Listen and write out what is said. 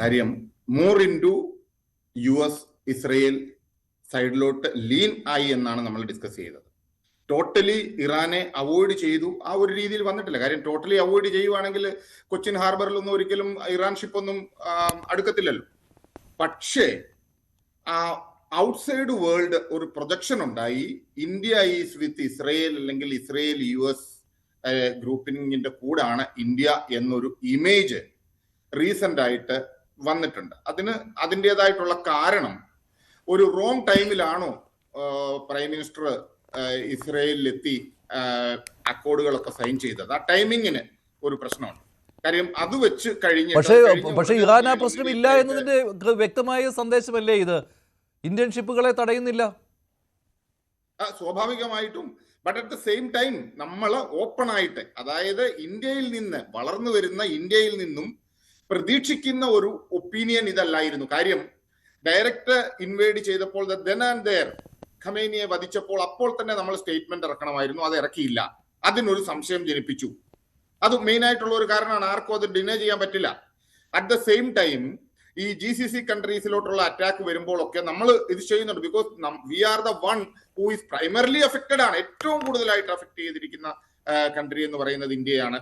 കാര്യം more into US Israel സൈഡിലോട്ട് lean ആയി എന്നാണ് നമ്മൾ ഡിസ്കസ് ചെയ്തത്. ടോട്ടലി ഇറാനെ അവോയ്ഡ് ചെയ്തു ആ ഒരു രീതിയിൽ വന്നിട്ടില്ല. കാര്യം ടോട്ടലി അവോയ്ഡ് ചെയ്യുവാണെങ്കിൽ കൊച്ചിൻ ഹാർബറിലൊന്നും ഒരിക്കലും ഇറാൻ ഷിപ്പൊന്നും അടുക്കത്തില്ലല്ലോ. പക്ഷേ ഔട്ട്സൈഡ് വേൾഡ് ഒരു പ്രൊജക്ഷൻ ഉണ്ടായി, ഇന്ത്യ ഈസ് വിത്ത് ഇസ്രയേൽ അല്ലെങ്കിൽ ഇസ്രയേൽ US ഗ്രൂപ്പിങ്ങിന്റെ കൂടാണ് ഇന്ത്യ എന്നൊരു ഇമേജ് റീസെന്റ് ആയിട്ട് വന്നിട്ടുണ്ട്. അതിൻ്റെതായിട്ടുള്ള കാരണം ഒരു റോങ് ടൈമിലാണോ പ്രൈം മിനിസ്റ്റർ ഇസ്രയേലിലെത്തി അക്കോർഡുകളൊക്കെ സൈൻ ചെയ്തത്? ആ ടൈമിങ്ങിന് ഒരു പ്രശ്നമുണ്ട്. കാര്യം അത് വെച്ച് പക്ഷേ ഇറാൻ ആ പ്രശ്നം ഇല്ല എന്നതിന്റെ വ്യക്തമായ സന്ദേശമല്ലേ ഇത്? ഇന്ത്യൻ ഷിപ്പുകളെ തടയുന്നില്ല സ്വാഭാവികമായിട്ടും. But at the same time നമ്മൾ ഓപ്പൺ ആയിട്ട്, അതായത് ഇന്ത്യയിൽ നിന്ന് വളർന്നു വരുന്ന ഇന്ത്യയിൽ നിന്നും പ്രതീക്ഷിക്കുന്ന ഒരു ഒപ്പീനിയൻ ഇതല്ലായിരുന്നു. കാര്യം ഡയറക്റ്റ് ഇൻവേഡ് ചെയ്തപ്പോൾ ദെൻ ആൻഡ് ദെയർ ഖമേനിയെ വധിച്ചപ്പോൾ അപ്പോൾ തന്നെ നമ്മൾ സ്റ്റേറ്റ്മെന്റ് ഇറക്കണമായിരുന്നു. അത് ഇറക്കിയില്ല. അതിനൊരു സംശയം ജനിപ്പിച്ചു. അത് മെയിൻ ആയിട്ടുള്ള ഒരു കാരണമാണ്. ആർക്കും അത് ഡിനേ ചെയ്യാൻ പറ്റില്ല. അറ്റ് ദ സെയിം ടൈം ഈ GCC കൺട്രീസിലോട്ടുള്ള അറ്റാക്ക് വരുമ്പോഴൊക്കെ നമ്മൾ ഇത് ചെയ്യുന്നുണ്ട്. Because we are the one who is primarily affected ആണ്. ഏറ്റവും കൂടുതലായിട്ട് അഫക്ട് ചെയ്തിരിക്കുന്ന കൺട്രി എന്ന് പറയുന്നത് ഇന്ത്യയാണ്.